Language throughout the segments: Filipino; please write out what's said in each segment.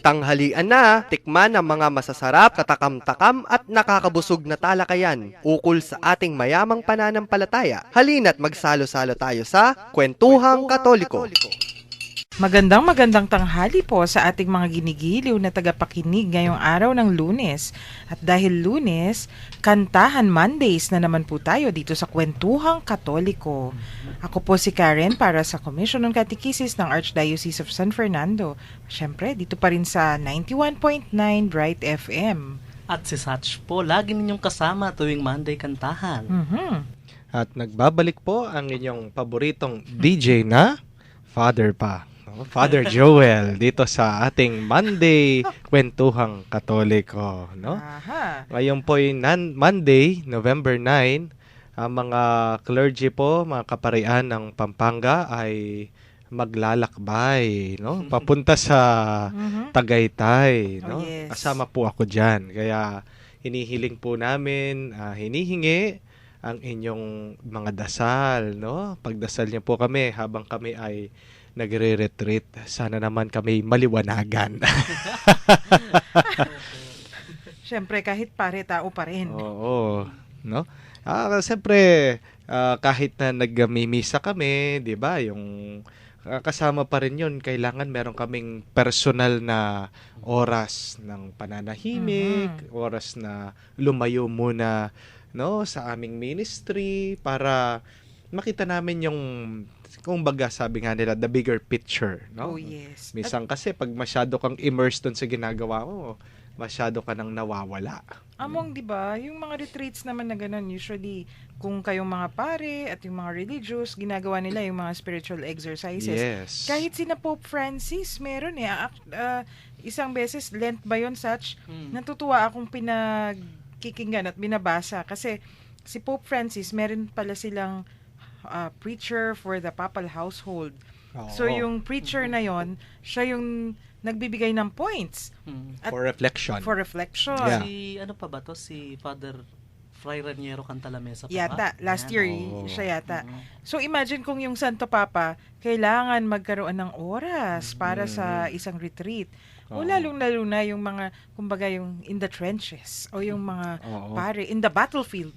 Tanghalian na, tikman ang mga masasarap, katakam-takam at nakakabusog na talakayan ukol sa ating mayamang pananampalataya. Halina't magsalo-salo tayo sa Kwentuhang Katoliko. Magandang tanghali po sa ating mga ginigiliw na tagapakinig ngayong araw ng Lunes. At dahil Lunes, Kantahan Mondays na naman po tayo dito sa Kwentuhang Katoliko. Ako po si Karen para sa Commission on Catechesis ng Archdiocese of San Fernando. Siyempre, dito pa rin sa 91.9 Bright FM. At si Satch po, lagi ninyong kasama tuwing Monday Kantahan. At nagbabalik po ang inyong paboritong DJ na Father pa. Father Joel dito sa ating Monday Kwentuhang Katoliko, no? Ngayon po ay Monday, November 9, ang mga clergy po, mga kaparian ng Pampanga ay maglalakbay, no? Papunta sa Tagaytay, no? Oh, yes. Kasama po ako diyan. Kaya hinihiling po namin, hinihingi ang inyong mga dasal, no? Pagdasal niyo po kami habang kami ay nagre-retreat. Sana naman kami maliwanagan. Siyempre, kahit pare, tao pa rin. Oo. No? Siyempre, kahit na nagmimisa kami, di ba, yung kasama pa rin yun, kailangan meron kaming personal na oras ng pananahimik, oras na lumayo muna, no, sa aming ministry para makita namin yung, kung baga sabi nga nila, the bigger picture, no? Oh, yes. Minsan kasi pag masyado kang immersed dun sa ginagawa mo, masyado ka nang nawawala. Among, di ba, yung mga retreats naman na ganun, usually, kung kayong mga pare at yung mga religious, ginagawa nila yung mga spiritual exercises. Yes. Kahit sina Pope Francis, meron isang beses, Lent ba yun, such, natutuwa akong pinagkikinggan at binabasa. Kasi si Pope Francis, meron pala silang preacher for the papal household. So yung preacher na yon, siya yung nagbibigay ng points. For reflection. For reflection. Yeah. Ano pa ba to? Si Father Fray Raniero Cantalamesa pa Yata. ba? Last year, siya yata. So imagine kung yung Santo Papa, kailangan magkaroon ng oras para sa isang retreat. O lalong-lalo na yung mga, kumbaga yung in the trenches, o yung mga pare, in the battlefield.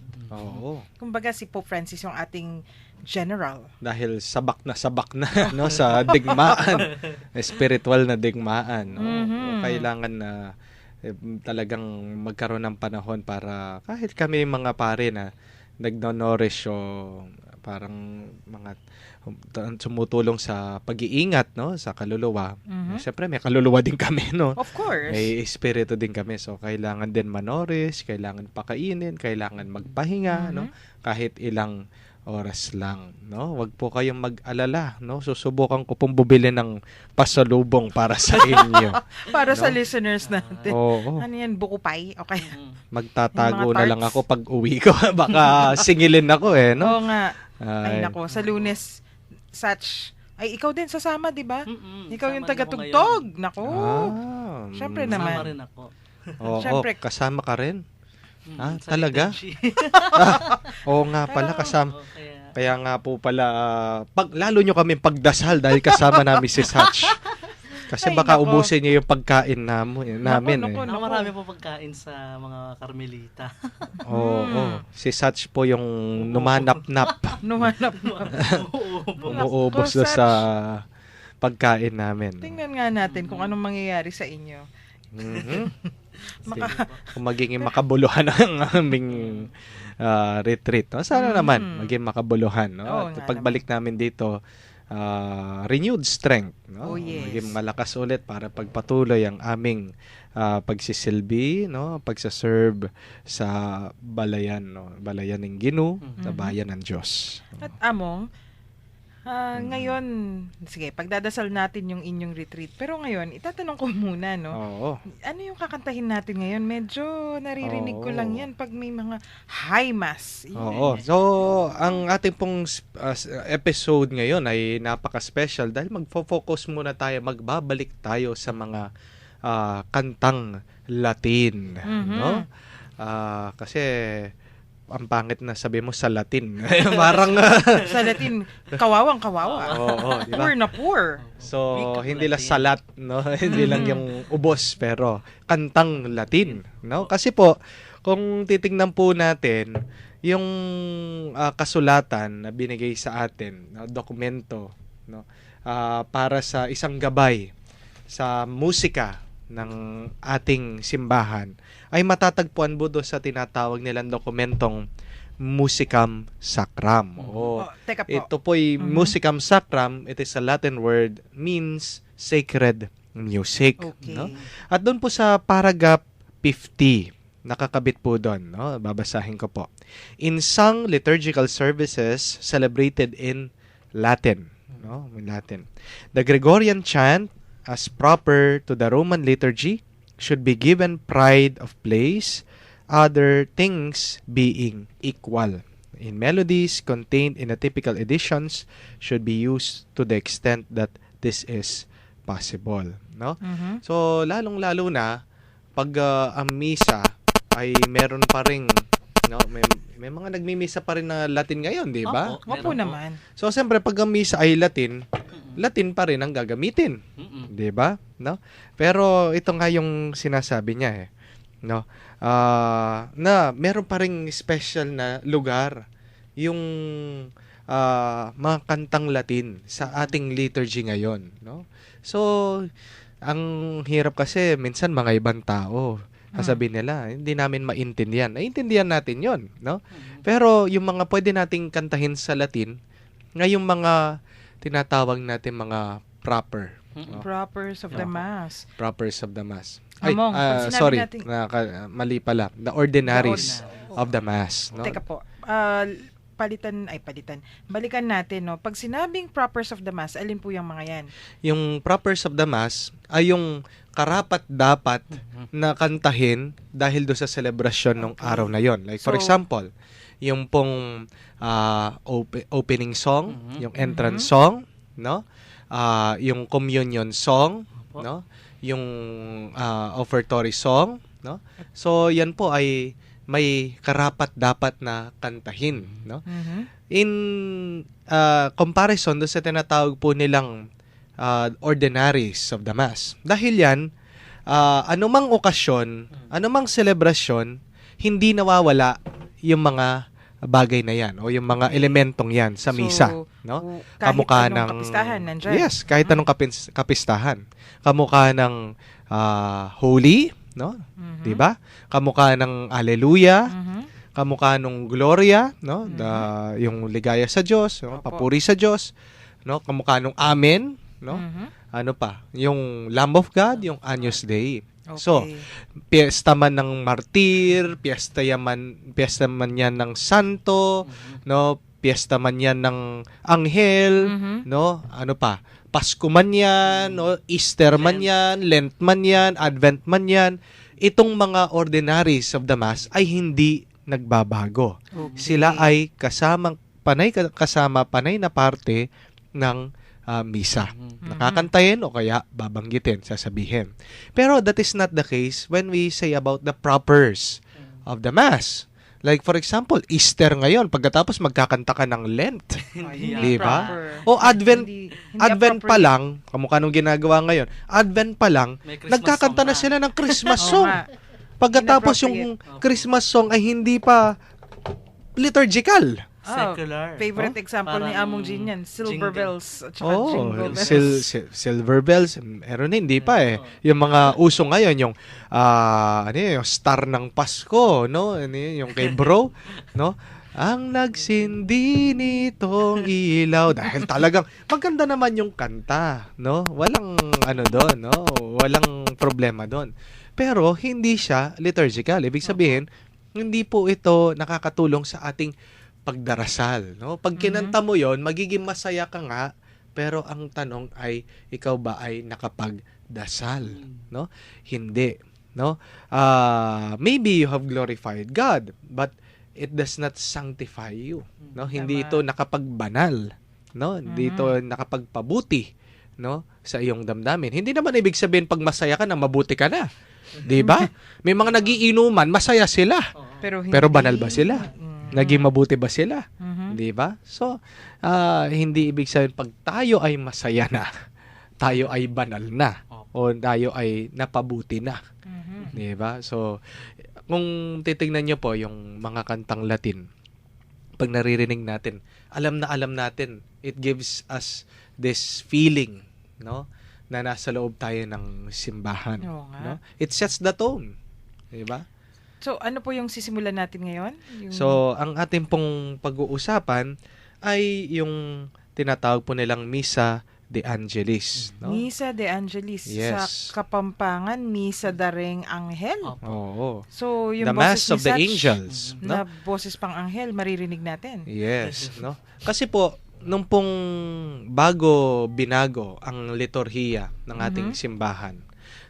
Kumbaga si Pope Francis yung ating general. Dahil sabak na no, sa digmaan, spiritual na digmaan, no? Kailangan na talagang magkaroon ng panahon para kahit kami mga pare na nagno-nourish o parang mga sumutulong sa pag-iingat, no, sa kaluluwa. Siyempre may kaluluwa din kami, no. Of course. May espiritu din kami, so kailangan din manorish, kailangan pakainin, kailangan magpahinga, no, kahit ilang oras lang, no? Wag po kayong mag-alala, no? Susubukan ko pong bumili ng pasalubong para sa inyo. Para sa listeners natin. Oo. Ano yan, bukupay? Okay. Magtatago Yung mga na lang tarts. ako pag uwi ko. Baka singilin ako no? Oo nga. Ay nako, sa Lunes, such, ay ikaw din sasama, di ba? Ikaw yung tagatugtog. Nako. Siyempre naman. Kasama rin ako. Oo, Siyempre. kasama ka rin? Sa Talaga? liturgy. Oo nga pala, kasama. Kaya Kaya nga po pala, lalo nyo kami pagdasal dahil kasama namin si Satch. Kasi Ay, baka nako. ubusin niyo yung pagkain namin. Nako. marami po pagkain sa mga Carmelita. Oo. Si Satch po yung numanap-nap. Numanap. Umuubos Nako, na sa pagkain namin. Tingnan nga natin kung anong mangyayari sa inyo. Kung magiging makabuluhan ang aming retreat. No? Sana naman maging makabuluhan. No? Oo At nga pagbalik namin dito, renewed strength. No? Oh, yes. Maging malakas ulit para pagpatuloy ang aming pagsisilbi, no? Pagsaserve sa balayan. No? Balayan ng Ginu, na bayan ng Diyos. At Among, ngayon, sige, pagdadasal natin yung inyong retreat. Pero ngayon, itatanong ko muna, no? Oo. Ano yung kakantahin natin ngayon? Medyo naririnig ko lang yan pag may mga high mass. Oo. So, ang ating pong episode ngayon ay napaka-special dahil magfo-focus muna tayo, magbabalik tayo sa mga kantang Latin, no? Kasi ang pangit na sabi mo sa Latin. Parang Sa Latin, kawawang-kawawa. oo, di ba? Poor na poor. So, Wika hindi lang Latin. salat, no? Hindi lang yung ubos, pero kantang Latin, no? Kasi po, kung titingnan po natin, yung kasulatan na binigay sa atin, no, dokumento, no, para sa isang gabay sa musika ng ating simbahan, ay matatagpuan po doon sa tinatawag nilang dokumentong Musicam Sacram. Oh, Teka po. ito po'y Musicam Sacram. It is a Latin word, means sacred music. Okay. No? At doon po sa paragraph 50, nakakabit po doon. No? Babasahin ko po. In sung liturgical services celebrated in Latin. No? In Latin. The Gregorian chant, as proper to the Roman liturgy, should be given pride of place, other things being equal. In melodies contained in the typical editions should be used to the extent that this is possible. No? Mhm. So, lalong-lalo na, pag ang misa ay meron pa ring, no, may mga nagmimisa pa rin na Latin ngayon, di ba? Opo. Opo Meron po. naman. So, siyempre, pag ang misa ay Latin, Latin pa rin ang gagamitin. Mm-mm. 'Di ba? No? Pero ito nga yung sinasabi niya no? Na meron pa ring special na lugar yung mga kantang Latin sa ating liturgy ngayon, no? So, ang hirap kasi minsan mga ibang tao sasabihin nila, hindi namin maintindihan. Naiintindihan natin 'yon, no? Pero yung mga pwede nating kantahin sa Latin, ngayong mga tinatawag natin mga proper. No? Propers of the Mass. Propers of the Mass. Among, pag sinabi Sorry, natin- mali pala. The ordinaries The of the Mass. No? Teka po. Palitan. Balikan natin, no? Pag sinabing propers of the Mass, alin po yung mga yan? Yung propers of the Mass ay yung karapat-dapat na kantahin dahil do sa celebration ng araw na yon. Like for So- example, yung pong opening song, Mhm. yung entrance song, no? Yung communion song, Opo. no? Yung offertory song, no? So yan po ay may karapat-dapat na kantahin, no? Mhm. In comparison do sa tinatawag po nilang ordinaries of the Mass. Dahil yan, anumang okasyon, anumang selebrasyon, hindi nawawala yung mga bagay na yan o yung mga elementong yan sa misa. No? Kahit Kamukha anong ng kapistahan, nandyan. Yes, kahit anong kapistahan. Kamukha ng holy, no? Mhm. 'Di ba? Kamukha ng alleluia, Mhm. kamukha ng gloria, no? Yung ligaya sa Diyos, no? Opo. Papuri sa Diyos, no? Kamukha ng amen, no? Mhm. Ano pa? Yung Lamb of God, yung Agnus Dei. Okay. So, piyesta man ng martir, piyesta man yan ng santo, no? Piyesta man yan ng anghel, Mhm. no? Ano pa? Pasko man yan, no? Easter man yan, Lent man yan, Advent man yan. Itong mga ordinaries of the Mass ay hindi nagbabago. Okay. Sila ay kasama panay na parte ng misa. Nakakantayin o kaya babanggitin, sasabihin. Pero that is not the case when we say about the propers of the Mass. Like for example, Easter ngayon, pagkatapos magkakanta ka ng Lent. Di ba? proper. O Advent, Hindi Advent pa appropriate. lang, kamukha nung ginagawa ngayon, Advent pa lang, May Christmas nagkakanta song na na. sila ng Christmas Oo song. nga. Pagkatapos yung Inappropriate. Christmas song ay hindi pa liturgical. Secular. Favorite example ni Parang Among Jean yan. Silver jingle. bells at saka Oh, jingle bells. silver bells, meron hindi pa eh. Yung mga uso ngayon, yung, ano yun, yung star ng Pasko, no? Ano yun, yung kay bro, no? Ang nagsindi nitong ilaw. Dahil talagang maganda naman yung kanta, no? Walang ano doon, no? Walang problema doon. Pero hindi siya liturgical. Ibig sabihin, hindi po ito nakakatulong sa ating pagdarasal, no? Pag kinanta mo 'yon, magiging masaya ka nga, pero ang tanong ay ikaw ba ay nakapagdasal, no? Hindi, no? Maybe you have glorified God, but it does not sanctify you, no? Hindi Tama. ito nakapagbanal, no? Hindi ito nakapagpabuti, no? Sa iyong damdamin. Hindi naman ibig sabihin pag masaya ka na mabuti ka na. 'Di ba? May mga nagiinuman, masaya sila. Pero Pero banal ba sila? Naging mabuti ba sila? Mhm. Di ba? So, hindi ibig sabihin pag tayo ay masaya na, tayo ay banal na, o tayo ay napabuti na. Mhm. Di ba? So, kung titingnan nyo po yung mga kantang Latin, pag naririnig natin, alam natin, it gives us this feeling, no? Na nasa loob tayo ng simbahan. Oo nga. No? It sets the tone. Di ba? So, ano po yung sisimulan natin ngayon? Yung... So, ang ating pong pag-uusapan ay yung tinatawag po nilang Misa de Angelis. No? Misa de Angelis. Yes. Sa Kapampangan, Misa Dareng Anghel. Opo. Oo. So, yung The Mass boses of ni the Sach Angels. No? na boses pang anghel, maririnig natin. Yes. No? Kasi po, nung pong bago binago ang liturhiya ng ating simbahan,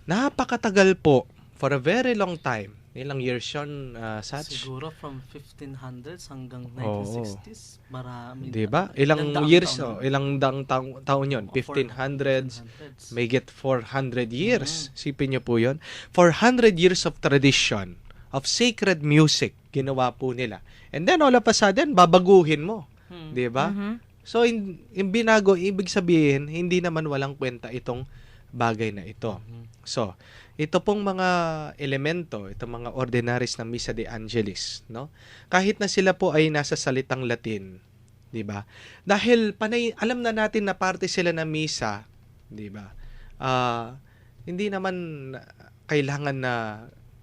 napakatagal po, for a very long time, ilang years yun, Sach? Siguro from 1500s hanggang Oo. 1960s. Marami. Di ba? Ilang daang years, taon no? Ilang daang taon yun? 1500s, 1500s. may get 400 years. Sipin niyo po yun. 400 years of tradition, of sacred music, ginawa po nila. And then all of a sudden, babaguhin mo. Di ba? Mhm. So, in binago, ibig sabihin, hindi naman walang kwenta itong bagay na ito. So, ito pong mga elemento, itong mga ordinaries ng Misa de Angelis, no? Kahit na sila po ay nasa salitang Latin, 'di ba? Dahil panay alam na natin na parte sila ng misa, 'di ba? Hindi naman kailangan na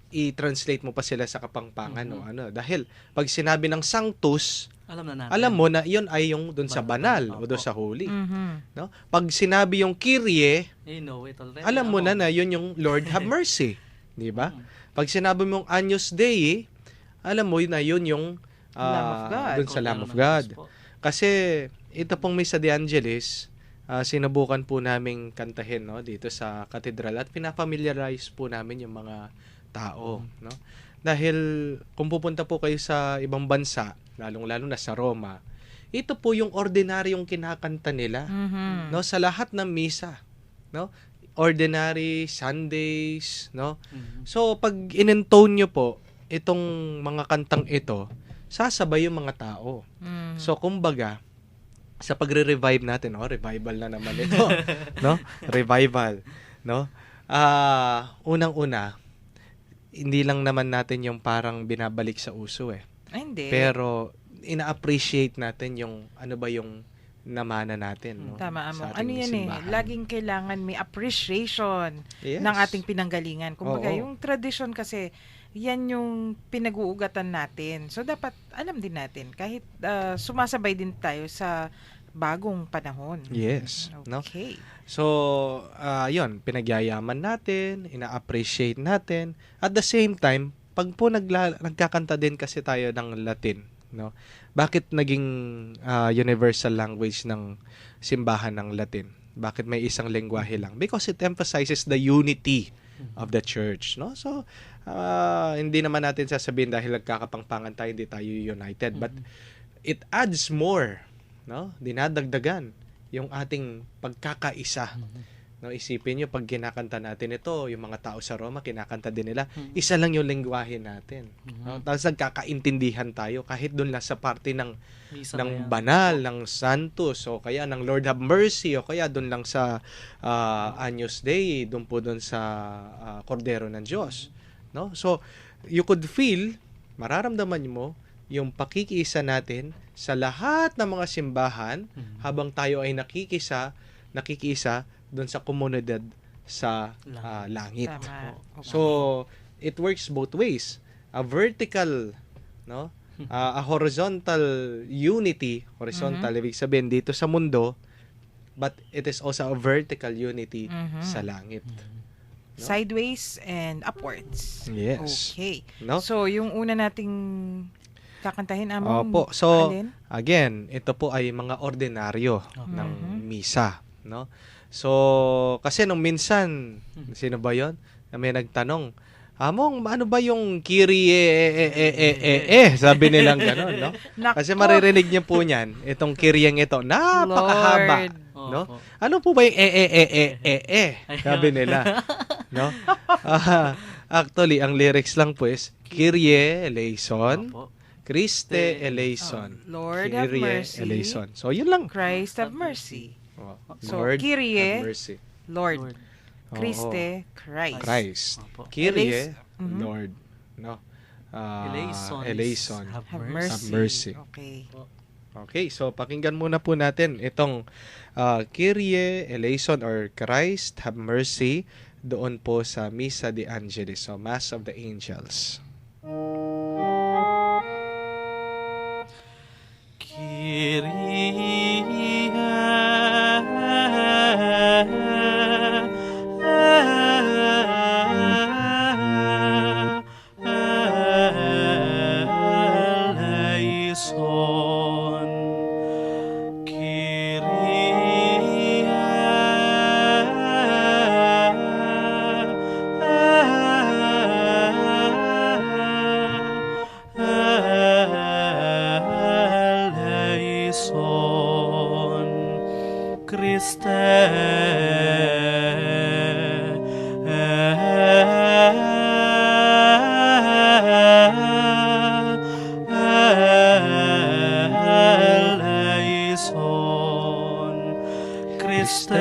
i-translate mo pa sila sa Kapampangan o ano. Dahil pag sinabi ng Sanctus, Alam na natin. alam mo na 'yon ay yung doon sa banal o Opo. doon sa holy, Mhm. no? Pag sinabi yung Kyrie, You know it already. alam mo na yun yung Lord have mercy. Di ba? Pag sinabi mong Agnus Dei, alam mo na yun yung Lamb of God. dun sa Lamb of Cordero ng God. Diyos po. Kasi ito pong Misa de Angelis, sinubukan po namin kantahin, no, dito sa katedral at pinafamiliarize po namin yung mga tao, no? Dahil kung pupunta po kayo sa ibang bansa, lalong-lalo na sa Roma, ito po yung ordinaryong kinakanta nila, Mhm. no, sa lahat ng misa, no? Ordinary Sundays, no? So pag inintone nyo po itong mga kantang ito, sasabay yung mga tao. Mhm. So kumbaga, sa pagre-revive natin, revival na naman ito, no? Revival, no? Unang-una, hindi lang naman natin yung parang binabalik sa uso Ay, hindi. Pero ina-appreciate natin yung ano ba yung namana natin, no? Tama, sa Among. ating Ano yan simbahan. laging kailangan may appreciation Yes. ng ating pinanggalingan. Kumbaga, Oo. yung tradition kasi, yan yung pinag-uugatan natin. So, dapat alam din natin, kahit sumasabay din tayo sa bagong panahon. Yes, no? Okay. So, yun, pinagyayaman natin, ina-appreciate natin. At the same time, pag po nagkakanta din kasi tayo ng Latin, no? Bakit naging universal language ng simbahan ng Latin? Bakit may isang lengguwahe lang? Because it emphasizes the unity of the church, no? So, hindi naman natin sasabihin dahil nagkakapangpangan tayo, hindi tayo united. But it adds more, no? Dinadagdagan yung ating pagkakaisa. No, isipin nyo, pag kinakanta natin ito, yung mga tao sa Roma, kinakanta din nila, isa lang yung lengguwahe natin. No? Tapos nagkakaintindihan tayo kahit doon lang sa parte ng Misa na yan. banal, ng Santos, o kaya ng Lord have mercy, o kaya doon lang sa Agnus Dei, doon po doon sa Cordero ng Diyos. No? So, you could feel, mararamdaman mo, yung pakikiisa natin sa lahat ng mga simbahan habang tayo ay nakikiisa doon sa komunidad sa langit. Tama. So, it works both ways. A vertical, no? A horizontal unity, horizontal, ibig sabihin dito sa mundo, but it is also a vertical unity sa langit. Sideways and upwards. Yes. Okay. No? So, yung una nating kakantahin, Among, Opo. So, alin? again, ito po ay mga ordinaryo ng misa, no? So, kasi nung minsan, sino ba 'yon? May nagtanong, Among, ano ba yung Kyrie sabi nilang gano'n, no? Nako. Kasi maririnig niyo po niyan, itong Kyrieng ito, napakahaba, Lord. no? Opo. Ano po ba yung sabi nila, no? Actually, ang lyrics lang po is Kyrie eleison, Opo. Christe eleison. Lord have Kyrie mercy. eleison. So, yun lang. Christ have mercy. Oh, So, Lord, Kyrie, have mercy. Lord. Lord. Christe, Christ. Christ. Opo. Kyrie, Mhm. Lord. No? Eleison. is Eleison. Have Have mercy. Have mercy. Okay. Okay, so pakinggan muna po natin itong Kyrie eleison or Christ have mercy doon po sa Missa de Angelis, so Mass of the Angels. Kyrie eleison. Kyrie eleison. Christe eleison. Christe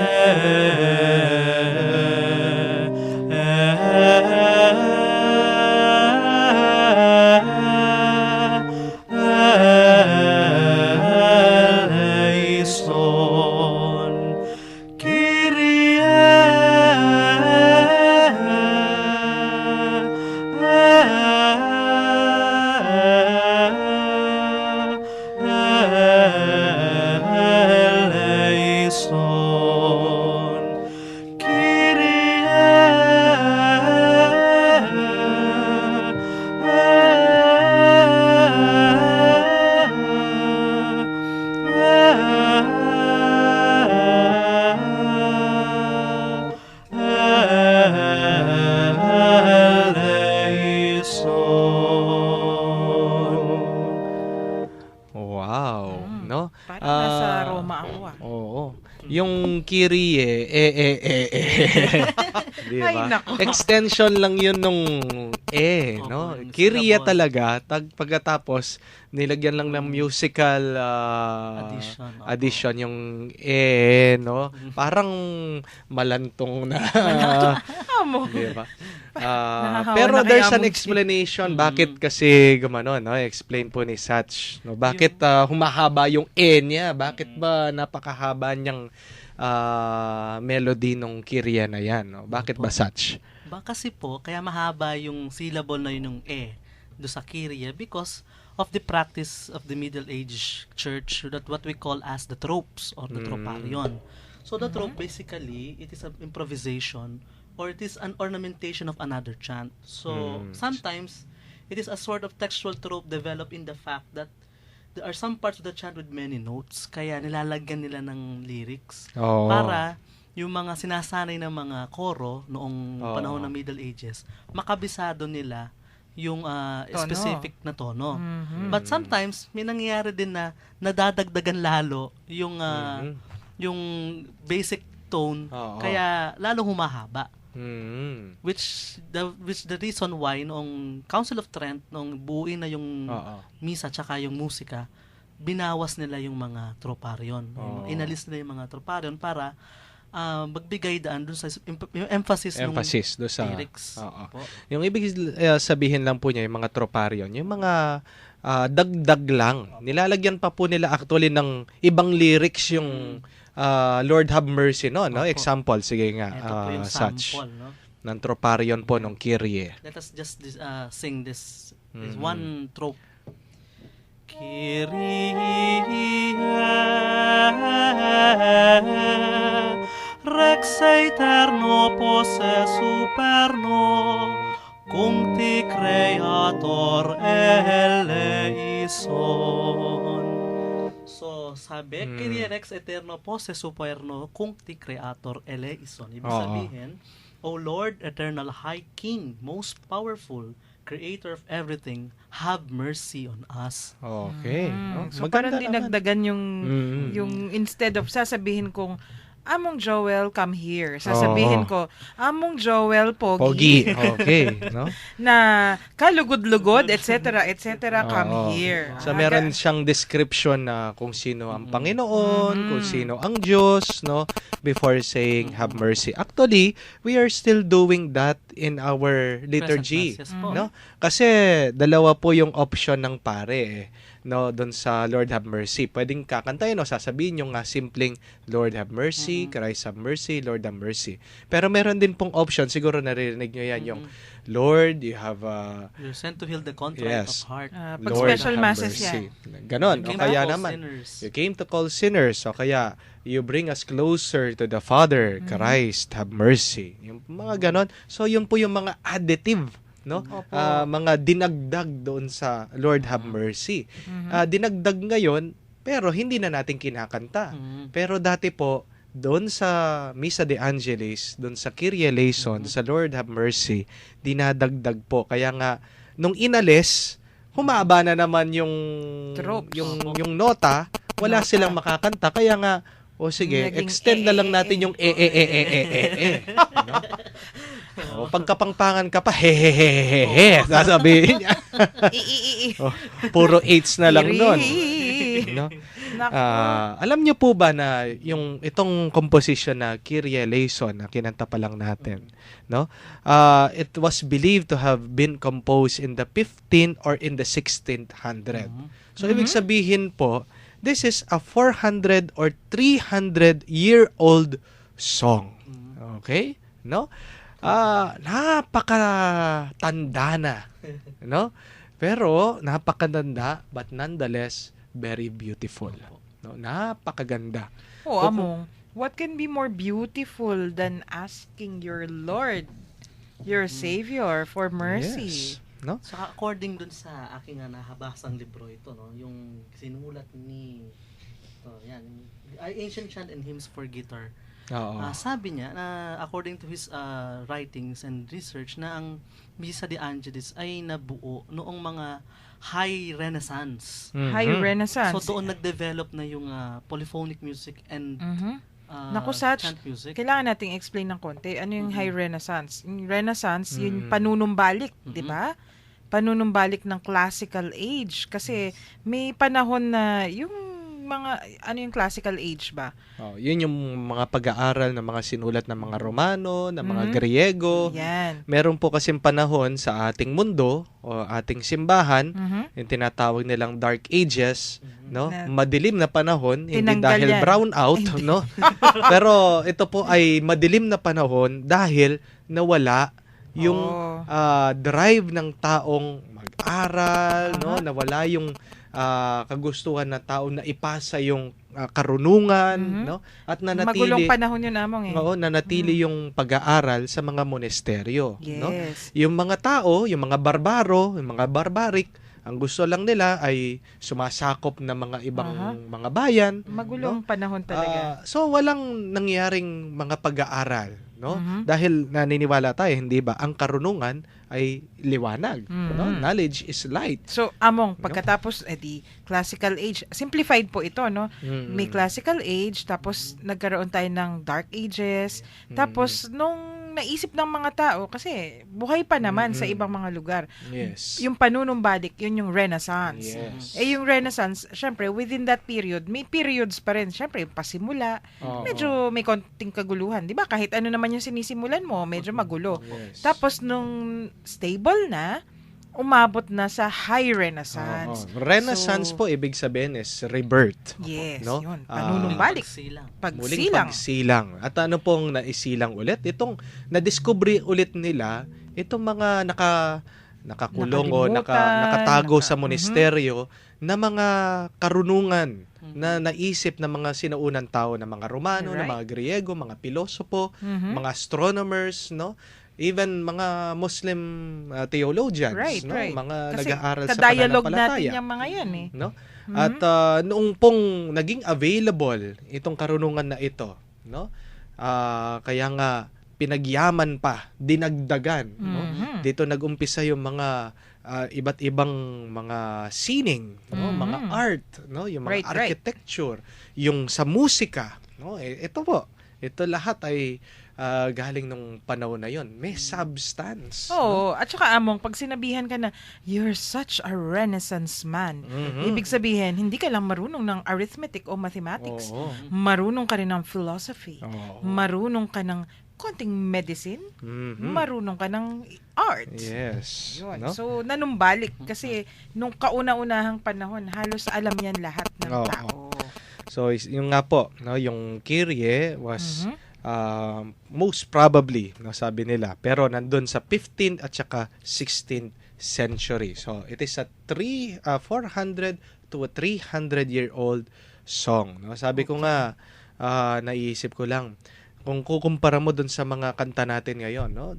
eleison. Kyrie eleison. Wow, no? Parang nasa Ah, Roma ako Oo. Yung Kyrie, Di Ay, ba? nako. Extension lang yun nung Opo, no? yung Kyrie syllable. talaga, pagkatapos, nilagyan lang ng musical Addition, opo. addition yung no? Parang malantong na. Amo. Di ba? Nakakawa Pero na kay there's an Amon. explanation bakit kasi gumano, no? Explain po ni Satch, no? Bakit humahaba yung niya? Bakit ba napakahaba niyang melody nung Kyrie na yan, no? Bakit ba Satch? Ba kasi po, kaya mahaba yung syllable na yun ng do sa Kyrie because of the practice of the Middle Age Church that what we call as the tropes or the troparion. So the trope basically, it is an improvisation or it is an ornamentation of another chant. So sometimes it is a sort of textual trope developed in the fact that there are some parts of the chant with many notes kaya nilalagyan nila ng lyrics Oo. para yung mga sinasanay ng mga koro noong Oo. panahon ng Middle Ages, makabisado nila yung Tono. specific na tono. Mhm. But sometimes, may nangyayari din na nadadagdagan lalo yung yung basic tone, Oo. kaya lalong humahaba. Mm. Which the reason why noong Council of Trent, noong buuin na yung Oo. misa tsaka yung musika, binawas nila yung mga troparion. Oo. Inalis nila yung mga troparion para magbigay daan dun sa yung emphasis ng Emphasis do sa lyrics. Oo. Po. Yung ibig sabihin lang po niya yung mga troparion, yung mga dagdag lang. Nilalagyan pa po nila actually ng ibang lyrics yung Lord have mercy, no? Opo. Example, sige nga, Ito po yung such sample, no? ng troparion po ng Kyrie. Let us just sing this Mhm. one trope. Kyrie Rex aeterno posse superno cum ti creator eleison. So, sabi, Kyrie Rex aeterno posse superno cum ti creator eleison. Ibig Oo. sabihin, O Lord, eternal high King, most powerful, creator of everything, have mercy on us. Okay. Mm. Oh, So maganda parang naman. dinagdagan yung Mm. yung instead of sasabihin kong Among Joel, come here. Sasabihin ko, Among Joel, Pogi. Pogi. Okay, no? Na kalugod-lugod, etc., come Oo. here. So meron siyang description na kung sino ang Panginoon, kung sino ang Diyos, no? Before saying have mercy. Actually, we are still doing that in our liturgy, Present Mass, yes po. no? Kasi dalawa po yung option ng pare, no, doon sa Lord have mercy. Pwedeng kakantayin, no, sasabihin yung nga simpleng Lord have mercy, Christ have mercy, Lord have mercy. Pero meron din pong option, siguro naririnig nyo yan, yung Lord, you have You're sent to heal the contrite Yes. of heart. Pag Lord, special have masses mercy. yan. Ganon. You O came kaya to call naman, sinners. you came to call sinners. O kaya, you bring us closer to the Father, Christ, have mercy. Yung mga ganon. So, yun po yung mga additive, no? Opo. Mga dinagdag doon sa Lord have mercy. Dinagdag ngayon, pero hindi na natin kinakanta. Pero dati po, doon sa Misa de Angelis, doon sa Kyrie eleison, sa Lord have mercy, dinadagdag po. Kaya nga, nung inalis, humaba na naman yung Tropes. yung nota, wala Nota. silang makakanta. Kaya nga, o sige, Naging extend na lang natin yung no? Pagkapangpangan ka pa, hehehehehe, sasabihin niya. Oh, puro 8s na lang nun. No? Naku. Alam niyo po ba na yung itong composition na Kyrie eleison na kinanta pa lang natin, no? It was believed to have been composed in the 15th or in the 16th hundred. So ibig sabihin po, this is a 400 or 300-year-old song. Okay? No? Napakatanda na, no? Pero napakatanda but nonetheless very beautiful. No, napakaganda. Among, what can be more beautiful than asking your Lord, your Savior, for mercy? Yes. No? Saka according dun sa aking nahabasang libro ito, no, yung sinulat ni Ancient Chant and Hymns for Guitar. Oo. Sabi niya na according to his writings and research na ang Misa de Angelis ay nabuo noong mga High Renaissance. High Renaissance. So doon nag-develop na yung polyphonic music and Naku, Sach, chant music. kailangan nating explain ng konti. Ano yung High Renaissance? Yung Renaissance, yung panunumbalik, di ba? Panunumbalik ng classical age. Kasi may panahon na yung mga, ano yung classical age ba? Yun yung mga pag-aaral ng mga sinulat ng mga Romano, ng mga Griego. Yan. Meron po kasing panahon sa ating mundo o ating simbahan, yung tinatawag nilang Dark Ages, no? Madilim na panahon, hindi Tinanggal dahil yan. brown out, no? Pero ito po ay madilim na panahon dahil nawala yung drive ng taong mag-aral, no? Nawala yung kagustuhan ng tao na ipasa yung karunungan, no? At Magulong nanatili panahon yun, Among, nanatili yung pag-aaral sa mga monasteryo, no? Yes. Yung mga tao, yung mga barbaro, yung mga barbaric, ang gusto lang nila ay sumasakop ng mga ibang mga bayan, Magulong panahon talaga. so walang nangyaring mga pag-aaral, no? Dahil naniniwala tayo, hindi ba, ang karunungan ay liwanag, no? Knowledge is light. So, Among, pagkatapos, di classical age, simplified po ito, no? May classical age, tapos nagkaroon tayo ng dark ages, tapos nung naisip ng mga tao, kasi buhay pa naman sa ibang mga lugar, Yes. yung panunumbalik, yun yung Renaissance. Yes. Yung Renaissance, syempre, within that period, may periods pa rin. Syempre, yung pasimula, medyo may konting kaguluhan. Di ba? Kahit ano naman yung sinisimulan mo, medyo magulo. Yes. Tapos, nung stable na, umabot na sa High Renaissance. Renaissance So, po, ibig sabihin is rebirth. Yes, no? yun. Muling Panunumbalik. pagsilang. Muling Pagsilang. pagsilang. At ano pong naisilang ulit? Itong nadiscovery ulit nila, itong mga nakakulong o Nakalimutan, nakatago sa monasteryo na mga karunungan na naisip ng mga sinaunang tao, ng mga Romano, ng Right. mga Griego, mga pilosopo, mga astronomers, no? Even mga Muslim theologians, Right, no? right. Mga Kasi nag-aaral sa ka-dialogue pananampalataya. natin yung mga yan eh. No? At noong pong naging available itong karunungan na ito, no? Kaya nga pinagyaman pa, dinagdagan, no? Dito nagumpisa yung mga iba't ibang mga sining, no? Mga art, no? Yung mga Right, right. architecture, yung sa musika, no? Ito po. ito lahat ay galing nung panahon na yon. May substance. Oo, at saka among, pag sinabihan ka na, you're such a renaissance man, ibig sabihin, hindi ka lang marunong ng arithmetic o mathematics. Oo. Marunong ka rin ng philosophy. Oo. Marunong ka ng konting medicine. Marunong ka ng art. Yes. Yun. No? So, nanumbalik. Kasi, nung kauna-unahang panahon, halos alam yan lahat ng Oo. tao. So, yung nga po, no, yung Kyrie was most probably, no, sabi nila, pero nandun sa 15th at saka 16th century. So, it is a 400 to a 300-year-old song. No? Sabi ko nga, naisip ko lang, kung kukumpara mo dun sa mga kanta natin ngayon, no?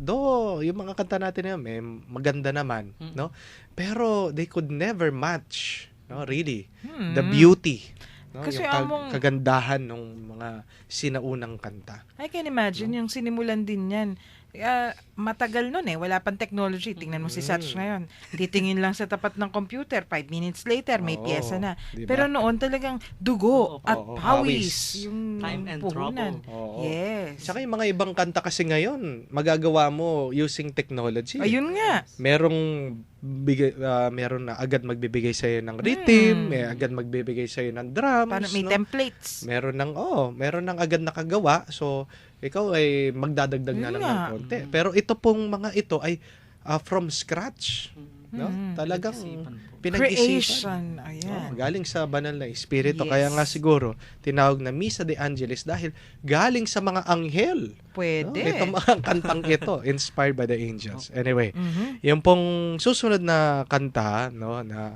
Yung mga kanta natin ngayon, may maganda naman, no? Pero they could never match, no? Really, the beauty, no? Kasi Yung kagandahan ng mga sinaunang kanta. I can imagine, yung sinimulan din yan. Matagal nun wala pang technology. Tingnan mo si Satch ngayon. Titingin lang sa tapat ng computer, 5 minutes later, may Oo, pyesa na. diba? Pero noon talagang dugo at Oo, pawis. pawis. Yung Time and puhunan. trouble. Oo. Yes. Tsaka yung mga ibang kanta kasi ngayon, magagawa mo using technology. Ayun nga. Meron na agad magbibigay sa ng rhythm, may agad magbibigay sa ng drums, Paano, may no? templates. Meron ng agad nakagawa. So ikaw ay magdadagdag na Yun lang nga. ng konti. Pero ito pong mga ito ay from scratch, no? Talagang pinag-isipan. Creation. Ayan. Galing sa banal na espiritu. Yes. Kaya nga siguro tinawag na Misa de Angelis dahil galing sa mga anghel. Pwede. No? Ito mga kantang ito, inspired by the angels. Anyway, yung pong susunod na kanta, no, na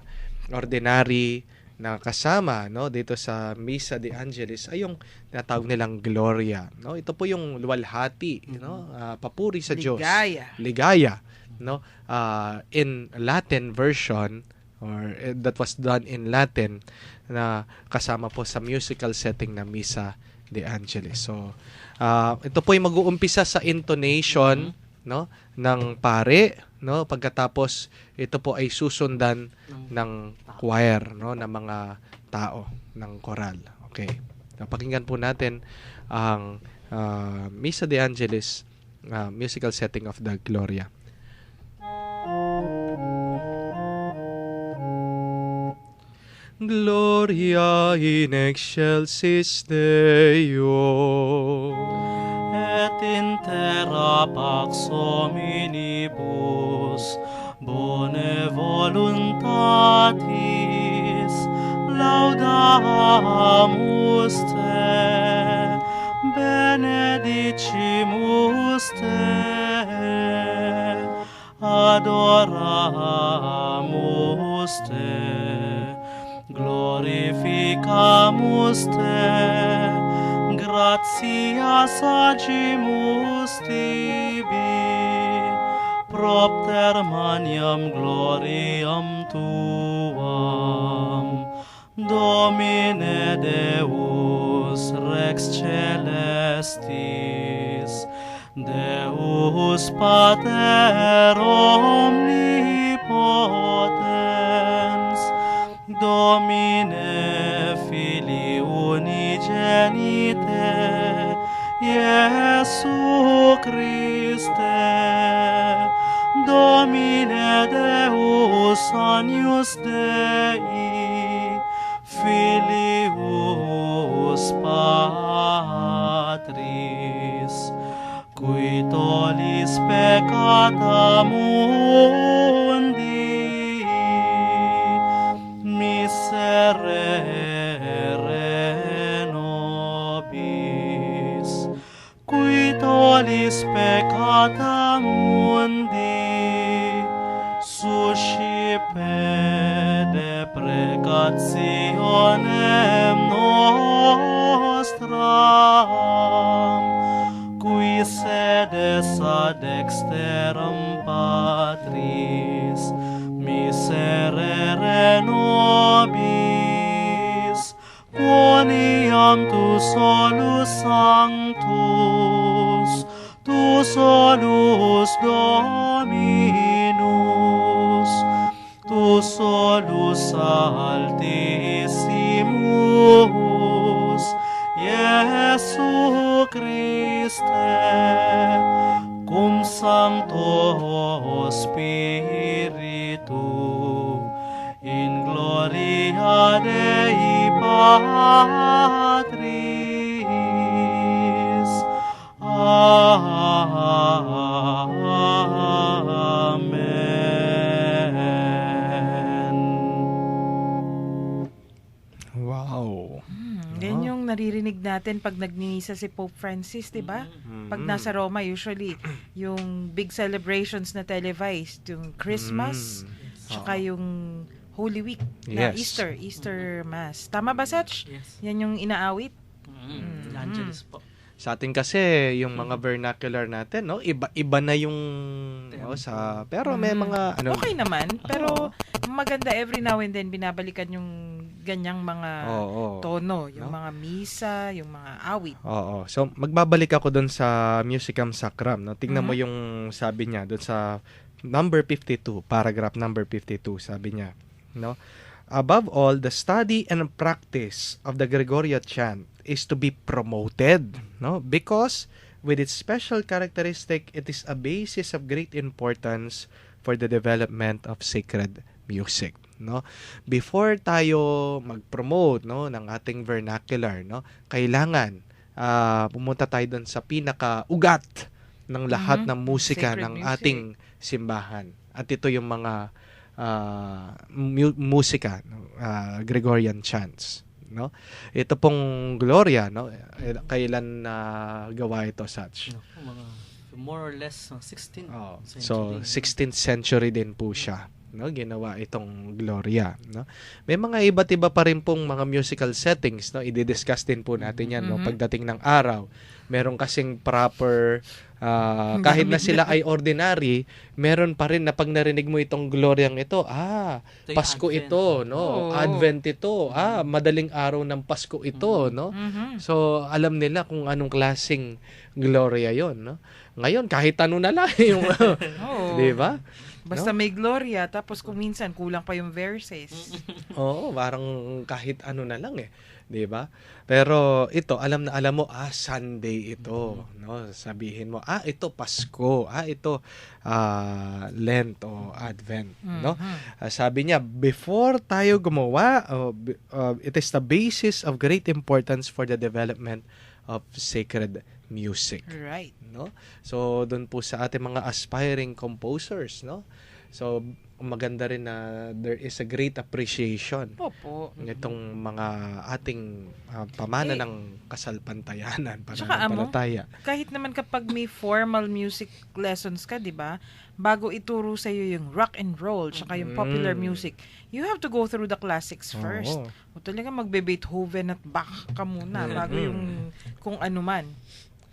ordinary na kasama, no, dito sa Misa de Angelis ay yung tinatawag nilang Gloria, no? Ito po yung luwalhati, no, papuri sa Diyos. Ligaya, no? In Latin version, or that was done in Latin, na kasama po sa musical setting na Misa de Angelis. So, ito po ay mag-uumpisa sa intonation, no, ng pare, no? Pagkatapos ito po ay susundan ng choir, no, ng mga tao ng koral. Okay. Pakinggan po natin ang Misa de Angelis, musical setting of the Gloria. Gloria in excelsis Deo, Et in terra pax hominibus, bone voluntatis, laudamus te, benedicimus te, adoramus te, glorificamus te, gratias agimus tibi, propter maniam gloriam tuam, Domine Deus Rex Celestis, Deus Pater omnipotens, Domine Filii unigenite, Iesu Christe, Domine Deus agnus Dei, Filius Patris, qui tollis peccata mundi, miserere nobis, qui tollis peccata mundi, suscipe deprecationem nostram, qui sedes ad dexteram Patris, miserere nobis, quoniam tu solus sanctus, tu solus Dominus, tu solus altissimus, Iesu Christus, Spiritu, in gloria Dei Patris. Amen. Wow. Yan yung naririnig natin pag nagninisa si Pope Francis, di ba? Pag nasa Roma, usually, yung big celebrations na televised, yung Christmas, tsaka yung Holy Week na Yes. Easter Mass. Tama ba, Satch? Yes. Yan yung inaawit? Angeles po. Sa atin kasi yung mga vernacular natin, no, iba na yung pero may mga Okay naman, pero maganda every now and then binabalikan yung ganyang mga tono, yung mga misa, yung mga awit. Oo. So magbabalik ako doon sa Musicam Sacram, no. Tingnan mo yung sabi niya doon sa number 52, paragraph number 52, sabi niya, no. Above all, the study and practice of the Gregorian chant is to be promoted, no? Because with its special characteristic, it is a basis of great importance for the development of sacred music, no? Before tayo mag-promote, no, ng ating vernacular, no, kailangan pumunta tayo doon sa pinaka-ugat ng lahat ng musika Sacred ng music. ating simbahan. At ito yung mga musika, no? Gregorian chants, no? Ito pong Gloria, no? Kailan gawa ito, Satch? Mga more or less 16th century. So 16th century din po siya, no? Ginawa itong Gloria, no? May mga iba't iba pa rin pong mga musical settings, no? I-discuss din po natin 'yan, no? Pagdating ng araw. Meron kasing proper kahit na sila ay ordinary, meron pa rin na pag narinig mo itong Gloriang ito, Ito yung Pasko Advent. ito, no? Advent ito, madaling araw ng Pasko ito, no? So, alam nila kung anong klaseng Gloria 'yon, no? Ngayon, kahit ano na lang yung, di ba? Basta may Gloria, tapos kung minsan kulang pa yung verses. Oo, parang kahit ano na lang eh, 'di ba? Pero ito, alam mo, Sunday ito, no? Sabihin mo, ito Pasko, ito Lent o Advent, no? Sabi niya, before tayo gumawa, it is the basis of great importance for the development of sacred music. Right. No? So doon po sa ating mga aspiring composers, no? So maganda rin na there is a great appreciation Opo. nitong mga ating pamana ng kasalpantayanan, Tsaka pananampalataya. Kahit naman kapag may formal music lessons ka, 'di ba? Bago ituro sa iyo yung rock and roll tsaka yung popular music, you have to go through the classics first. Oo. O talaga magbe-Beethoven at Bach ka muna bago yung kung ano man.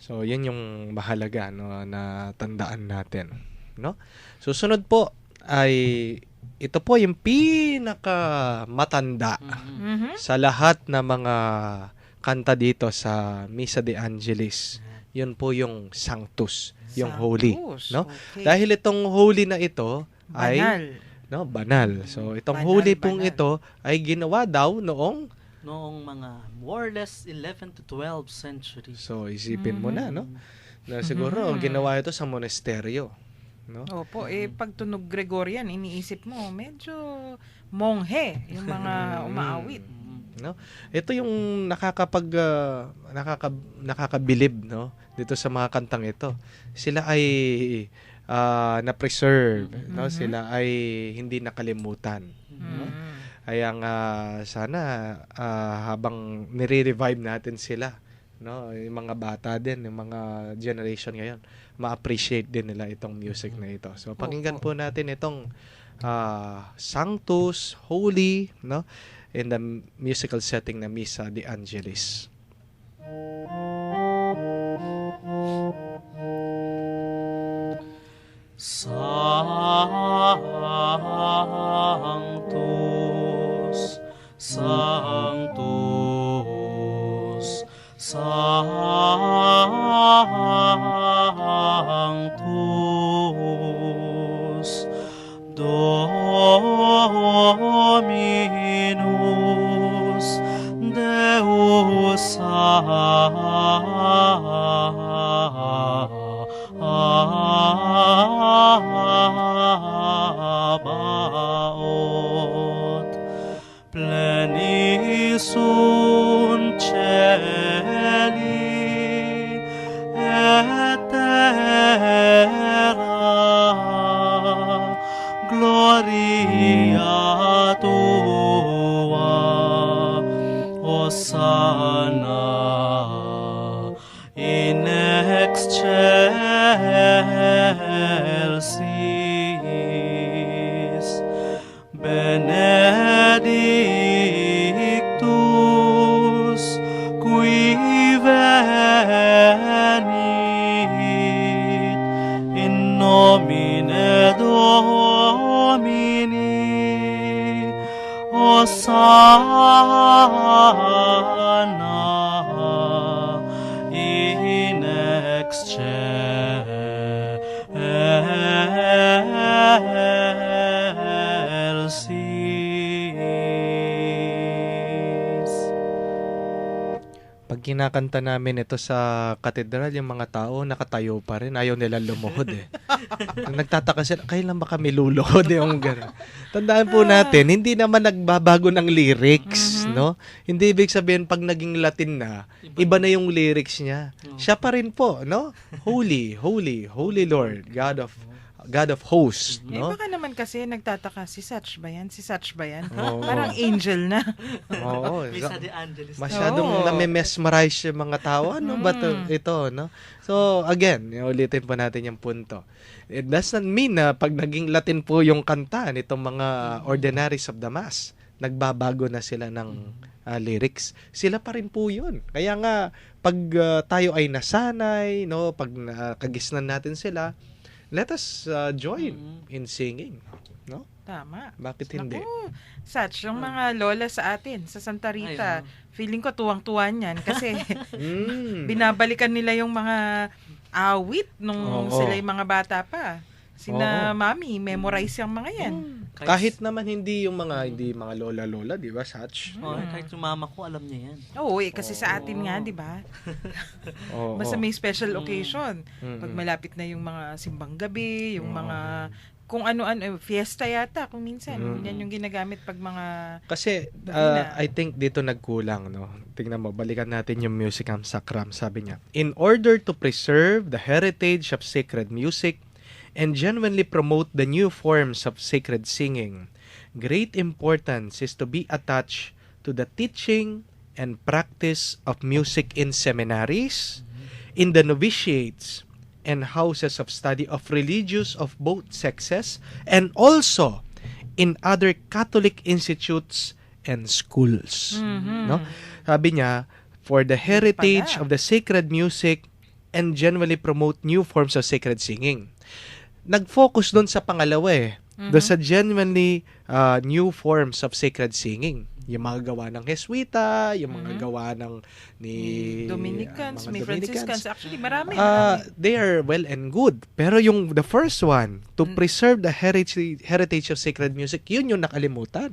So yan yung mahalaga, no, na tandaan natin, no? Susunod po ay ito po yung pinakamatanda sa lahat ng mga kanta dito sa Misa de Angelis. Yun po yung Sanctus, yung holy, Sanctus, no? okay. Dahil itong holy na ito Banal. ay banal. So itong Banal, holy pong banal. ito ay ginawa daw noong, Noong mga more or less 11 to 12 century. so isipin mo na, no? Na siguro ginawa ito sa monasteryo, no? Opo, pag tunog Gregorian, iniisip mo, medyo monghe yung mga umaawit. No? Ito yung nakakabilib, no, dito sa mga kantang ito. Sila ay na-preserve, no? Sila ay hindi nakalimutan. No? Kaya nga sana habang nire-revive natin sila, no, yung mga bata din, yung mga generation ngayon, ma-appreciate din nila itong music na ito. So pakinggan po natin itong Sanctus, Holy, no, in the musical setting na Misa de Angelis. Sanctus, Sanctus, Sanctus, Dominus, Deus sunt celi et terra, gloria tua, Hosanna in excelsis, benedictus qui venit in nomine Domini, Hosanna in excelsis. Pag kinakanta namin ito sa katedral, yung mga tao nakatayo pa rin. Ayaw nila lumuhod eh. Nagtataka sila, kailan ba kami luluhod? Yung gano'n. Tandaan po natin, hindi naman nagbabago ng lyrics, no? Hindi ibig sabihin pag naging Latin na, iba na yung lyrics niya. Siya pa rin po, no? Holy, holy, holy Lord, God of hosts, no? Baka naman kasi nagtataka, si Satch ba yan? Si Satch ba yan? Oo. Parang angel na. Oo. Misa de Angelis. Masyadong nami-mesmerize yung mga tao. Ano ba ito, no? So, again, ulitin po natin yung punto. It doesn't mean na pag naging Latin po yung kanta nitong mga ordinaries of the Mass, nagbabago na sila ng lyrics. Sila pa rin po yun. Kaya nga, pag tayo ay nasanay, no, pag nakagisnan natin sila, let us join in singing. No? Tama. Bakit hindi? Naku, Satch, yung mga lola sa atin, sa Santa Rita, Ay, feeling ko tuwang-tuwa niyan kasi Mm. binabalikan nila yung mga awit nung Oo. sila yung mga bata pa. Sina mami, memorize yung mga yan. Kahit naman hindi mga lola-lola, di ba, Satch? Kahit yung mama ko, alam niya yan. Oo, kasi sa atin nga, di ba? Oo. Basta may special occasion. Mm. Pag malapit na yung mga simbang gabi, yung mga kung ano-ano, fiesta yata kung minsan. Yan yung ginagamit pag mga Kasi, Bina. I think dito nagkulang, no? Tingnan mo, balikan natin yung Musicam Sacram. Sabi niya, in order to preserve the heritage of sacred music and genuinely promote the new forms of sacred singing, great importance is to be attached to the teaching and practice of music in seminaries, in the novitiates, and houses of study of religious of both sexes, and also in other Catholic institutes and schools. No? Sabi niya, for the heritage of the sacred music and genuinely promote new forms of sacred singing. Nag-focus doon sa pangalawa eh. Doon sa genuinely new forms of sacred singing. Yung mga gawa ng Jesuita, yung mga gawa ng Dominicans, mga may Dominicans. Franciscans. Actually, marami. They are well and good. Pero yung the first one, to preserve the heritage of sacred music, yun yung nakalimutan.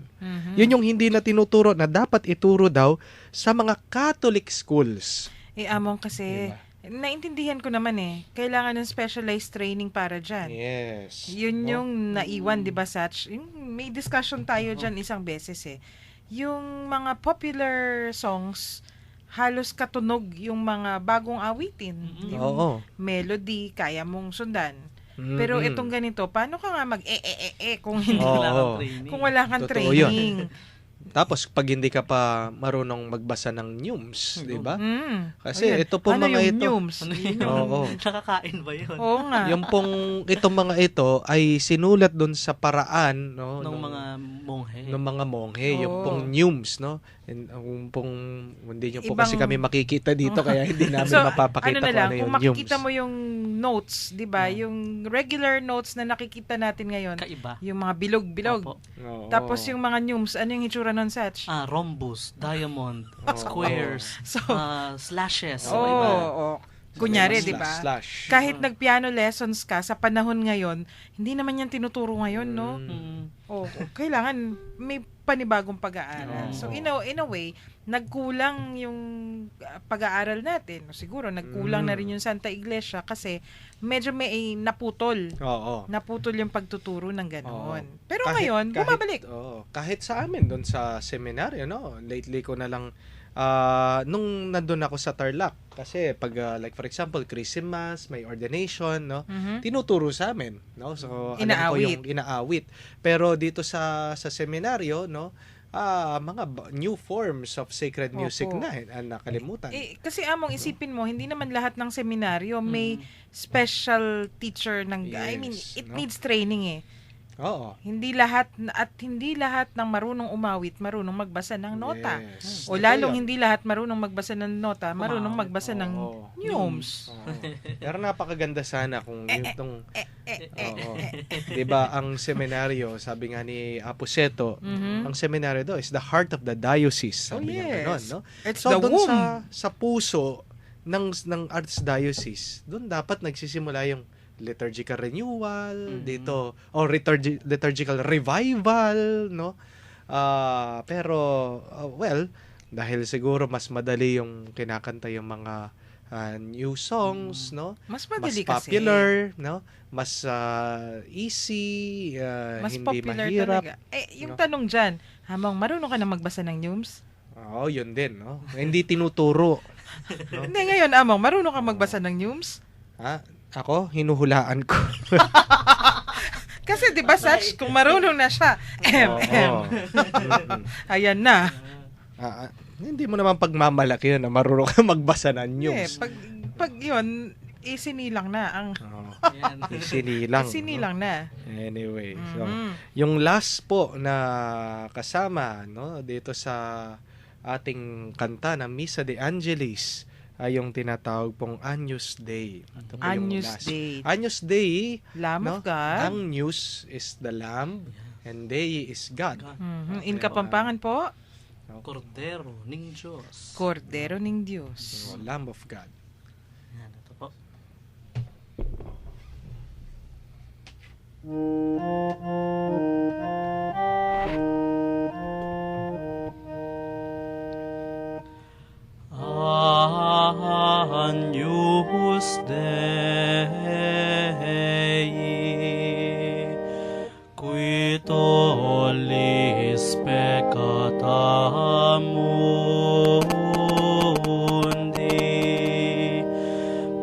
Yun yung hindi na tinuturo na dapat ituro daw sa mga Catholic schools. Among kasi, naintindihan ko naman kailangan ng specialized training para dyan. Yes. Yun yung naiwan, di ba, Satch? May discussion tayo dyan isang beses Yung mga popular songs, halos katunog yung mga bagong awitin. Yung Oo. melody, kaya mong sundan. Pero itong ganito, paano ka nga kung hindi Wala kang Oo. training. kung wala kang Totoo training. Tapos, pag hindi ka pa marunong magbasa ng neumes, di ba? Kasi Ayan. ito pong ano mga yung ito, neumes? Ano yun? Oo. Nakakain ba yun? Oo nga. yung pong itong mga ito ay sinulat doon sa paraan, no, Ng mga monghe. ng mga monghe, yung Oo. pong neumes, no? And, yung pong hindi nyo po Ibang- kasi kami makikita dito kaya hindi namin So, mapapakita ano na kung lang, ano kung yung makikita neumes. mo yung notes, di ba? Yung regular notes na nakikita natin ngayon, Kaiba. yung mga bilog-bilog. Opo. Oo. Tapos yung mga neumes, ano yung itsura nun, Satch? Rhombus, diamond, squares, So, slashes. Oo. Iba. Kunyari, Slash, di ba? Slash. Kahit nagpiano lessons ka sa panahon ngayon, hindi naman yan tinuturo ngayon, no? Mm. Oh, kailangan may panibagong pag-aaral. So in a way, nagkulang yung pag-aaral natin. Siguro nagkulang na rin yung Santa Iglesia kasi medyo may naputol. Oo. Naputol yung pagtuturo ng ganoon. Oo. Pero ngayon, bumabalik. Kahit sa amin doon sa seminaryo, no? Lately ko na lang nung nandun ako sa Tarlac kasi pag like for example Christmas, may ordination, no? Tinuturo sa amin, no? So alam ko yung inaawit. Pero dito sa seminaryo, no? Mga new forms of sacred music Opo. na nakalimutan. Kasi among isipin mo, hindi naman lahat ng seminaryo may special teacher ng I mean, Yes, it no? needs training eh. Oo. Hindi lahat ng marunong umawit marunong magbasa ng nota. Yes. O lalong hindi lahat marunong magbasa ng nota, marunong magbasa ng Oo. neumes. Oo. Pero napakaganda sana kung yung tong oo. 'Di ba ang seminaryo, sabi nga ni Aposeto, ang seminaryo daw is the heart of the diocese. Sabi niya gano'n, no? It's So the doon womb. sa puso ng archdiocese, doon dapat nagsisimula yung liturgical renewal dito o liturgical revival, no? Pero well, dahil siguro mas madali yung kinakanta yung mga new songs, no? Mas Mas madali popular, no? Mas easy, Mas hindi popular mahirap. talaga. Yung No? tanong dyan, Hamang, marunong ka na magbasa ng neumes? Oo, yun din, no? Hindi tinuturo. Hindi, ngayon, Amang, marunong ka magbasa ng neumes? Ako, hinuhulaan ko. Kasi di ba, Sach, kung marunong na siya, Oo. ayan na. Hindi mo naman pagmamalaki yun na marunong ka magbasa ng news. Pag yun, isinilang na ang Yan. Sinilang. isinilang na. Anyway, so, Mhm. yung last po na kasama, no, dito sa ating kanta na Misa de Angelis ay yung tinatawag pong Agnus Dei. Ito po yung Agnus last. Dei. Agnus Dei, Lamb no? of God. Ang news is the Lamb and Dei is God. In Kapampangan po, Cordero ning Diyos. Kordero ng Diyos. So, Lamb of God. Yan, ito po. Agnus Dei, qui tollis peccata mundi,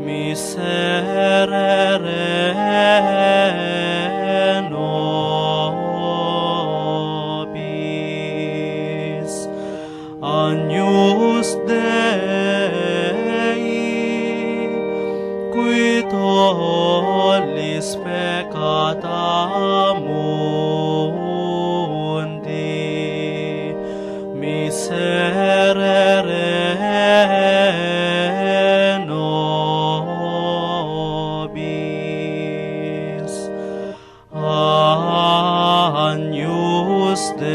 miserere nobis. Agnus Dei, qui tollis peccata mundi, miserere nobis. Agnus Dei,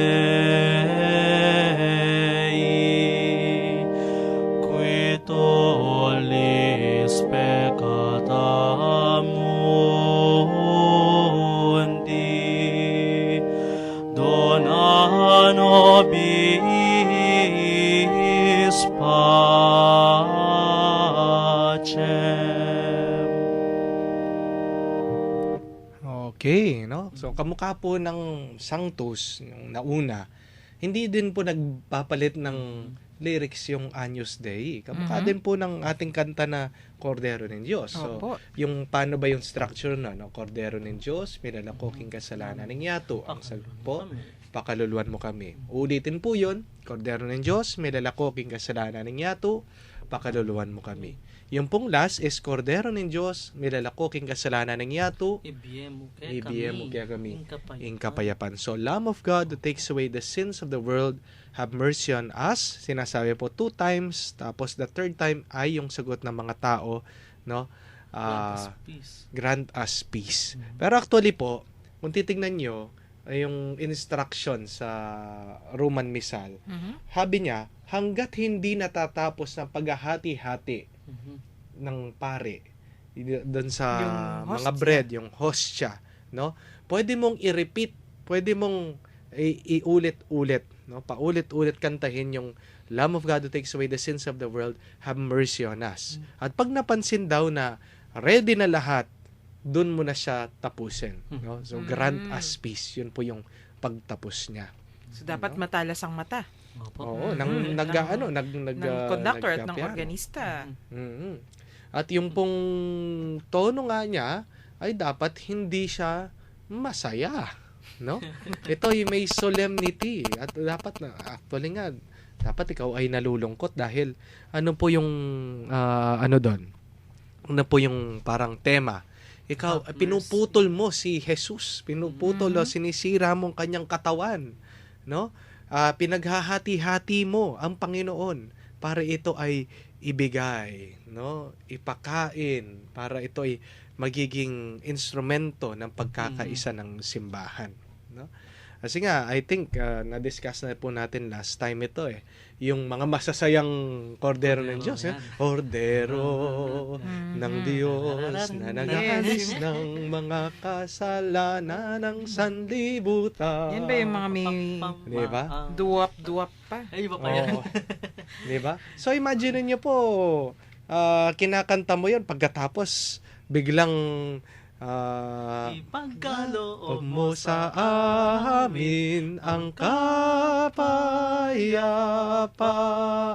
qui tollis peccata mundi, dona nobis pacem. Okay, no? So, kamukha po ng Sanctus, yung nauna, hindi din po nagpapalit ng lyrics yung Agnus Dei. Kamukha din po ng ating kanta na Kordero ng Diyos. So, Opo. yung paano ba yung structure na, no? Kordero ng Diyos, minalakoking kasalanan ng yato. Ang sagot po, pakaluluan mo kami. Ulitin po yun, Kordero ng Diyos, minalakoking kasalanan ng yato, pakaluluan mo kami. Yung pong last is Kordero ng Diyos, minalakoking kasalanan ng yato, Ibiyemo kaya kami Inkapay. in kapayapan. So, Lamb of God who takes away the sins of the world, have mercy on us. Sinasabi po 2 times, tapos the third time ay yung sagot ng mga tao, no? Peace. Grant us peace. Pero actually po, kung titingnan nyo, yung instruction sa Roman Missal, sabi niya, hanggat hindi natatapos ng paghahati-hati Mhm. ng pare, doon sa Yung mga hostia. bread, yung hostia, no? Pwede mong i-repeat, pwede mong iulit-ulit, no? Paulit-ulit kantahin yung Lamb of God who takes away the sins of the world, have mercy on us. At pag napansin daw na ready na lahat, doon mo na siya tapusin, no? So grant us peace, yun po yung pagtapos niya. So, dapat matalas ang mata Opo. Oo, nang ng conductor at ng nagpiano. organista. Mhm. At yung pong tono nga niya ay dapat hindi siya masaya, no? Ito ay may solemnity at dapat na actually nga dapat ikaw ay nalulungkot dahil ano po yung ano doon? Ano po yung parang tema? Ikaw Helpless. pinuputol mo si Jesus, pinuputol o sinisira mo ang kanyang katawan, no? Pinaghahati-hati mo ang Panginoon para ito ay ibigay, no? Ipakain para ito ay magiging instrumento ng pagkakaisa ng simbahan, no? Kasi nga, I think na-discuss na po natin last time ito yung mga masasayang kordero ng Diyos, yan. Kordero ng Diyos na nag-aalis ng mga kasalanan ng sanlibutan. Yan ba yung mga may Di ba? duwap-duwap pa? Ay, iba pa yan. Oo. Di ba? So imagine niyo po, kinakanta mo 'yon pagkatapos biglang Ipagkaloob mo sa amin ang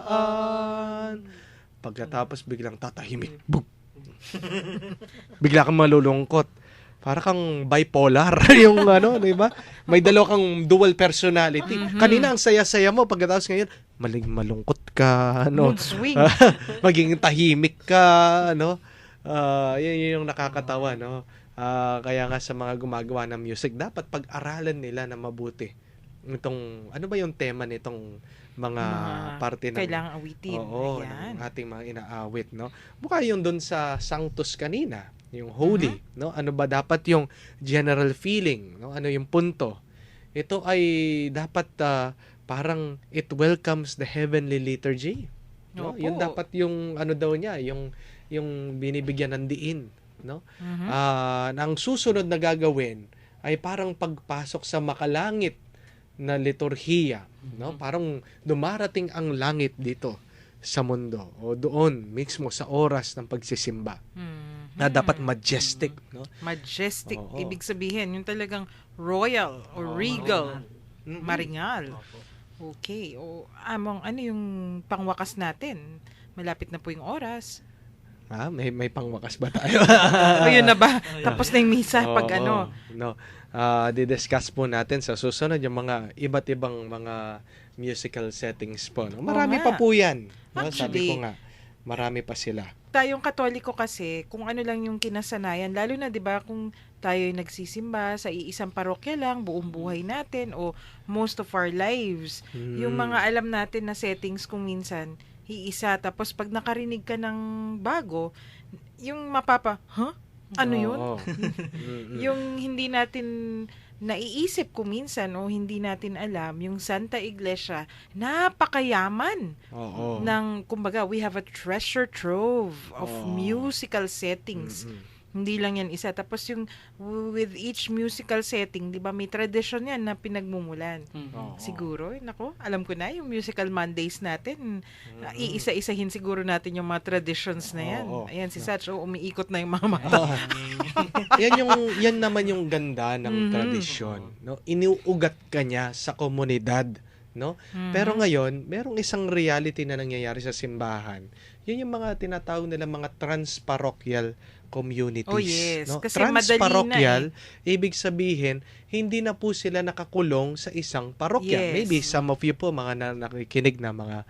kapayapaan. Pagkatapos biglang tatahimik. Boom! Bigla kang malulungkot. Para kang bipolar yung ano, di ba? May dalawa kang dual personality. Kanina ang saya-saya mo, pagkatapos ngayon, malungkot ka, ano, Mood swing. maging tahimik ka, ano. Yun yung nakakatawa, no? Kaya nga sa mga gumagawa ng music, dapat pag-aralan nila na mabuti. Itong, ano ba yung tema nitong mga parte ng Kailangang awitin. Oo, Ayan. ng ating mga inaawit, no? Mukha yung doon sa Sanctus kanina, yung holy, no? Ano ba dapat yung general feeling, no? Ano yung punto? Ito ay dapat parang it welcomes the heavenly liturgy. No? Opo. Yun dapat yung ano daw niya, yung binibigyan ng diin, no? Mhm. Ang susunod na gagawin ay parang pagpasok sa makalangit na liturhiya, no? Parang dumarating ang langit dito sa mundo o doon mismo sa oras ng pagsisimba. Mhm. Na dapat majestic, no? Majestic. Oo. Ibig sabihin, yung talagang royal or regal. Maringal. Okay. O, ano yung pangwakas natin? Malapit na po yung oras. May pangwakas ba tayo? O yun na ba? Tapos na yung misa pag Oo, ano. no. Di-discuss po natin sa susunod yung mga iba't ibang mga musical settings po. No? Marami nga. pa po yan. No? Sabi Actually, ko nga, marami pa sila. Tayong Katoliko kasi, kung ano lang yung kinasanayan, lalo na 'di ba kung tayo nagsisimba sa iisang parokya lang buong buhay natin o most of our lives, yung mga alam natin na settings kung minsan iisa, tapos pag nakarinig ka ng bago, yung ano yun? Oo. Yung hindi natin naiisip kung minsan o hindi natin alam, yung Santa Iglesia, napakayaman Oo. ng, kumbaga, we have a treasure trove of Oo. musical settings. Hindi lang yan isa. Tapos yung with each musical setting, di ba, may tradition yan na pinagmumulan. Oo. Siguro, nako, alam ko na, yung Musical Mondays natin, iisa-isahin siguro natin yung mga traditions na yan. Oo. Ayan, si Satch, umiikot na yung mga mata. Yan naman yung ganda ng tradisyon, no? Iniuugat ka niya sa komunidad, no? Pero ngayon, merong isang reality na nangyayari sa simbahan. Yun yung mga tinatawag nila mga transparochial communities. Oh, yes. No? Kasi madali na Transparochial, ibig sabihin, hindi na po sila nakakulong sa isang parokya. Yes. Maybe some of you po, mga nakikinig na mga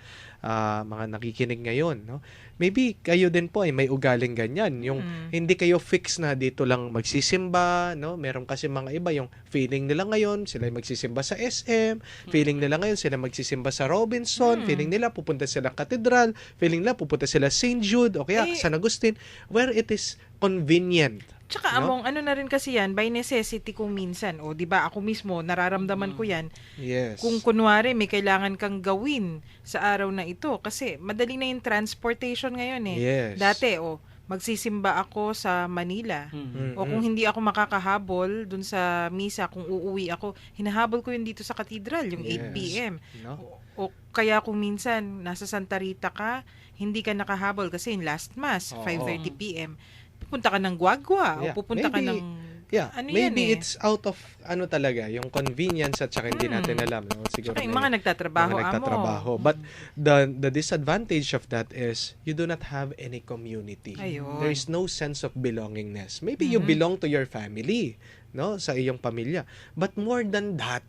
nakikinig ngayon, no? Maybe kayo din po ay may ugaling ganyan. Yung hindi kayo fix na dito lang magsisimba, no? Meron kasi mga iba yung feeling nila ngayon, sila ay magsisimba sa SM, feeling nila ngayon sila magsisimba sa Robinson, feeling nila pupunta sila katedral, feeling nila pupunta sila St. Jude o kaya San Agustin, where it is convenient Tsaka No? among ano na rin kasi yan, by necessity kung minsan. O, di ba, ako mismo, nararamdaman ko yan. Yes. Kung kunwari, may kailangan kang gawin sa araw na ito. Kasi madali na yung transportation ngayon eh. Yes. Dati, magsisimba ako sa Manila. Mm. O kung hindi ako makakahabol dun sa misa, kung uuwi ako, hinahabol ko yun dito sa katedral, yung Yes. 8 p.m. No? O kaya kung minsan, nasa Santa Rita ka, hindi ka nakahabol kasi yung last mass, Oo. 5:30 p.m. Pupunta ka ng Guagua Yeah. o pupunta ka Maybe- ng... Yeah, Ano maybe yan eh? it's out of talaga, yung convenience at saka hindi natin alam. No? Siguro Tsaka yung may mga nagtatrabaho, mga nagtatrabaho. amo. But the disadvantage of that is you do not have any community. Ayun. There is no sense of belongingness. Maybe you belong to your family, no, sa iyong pamilya. But more than that,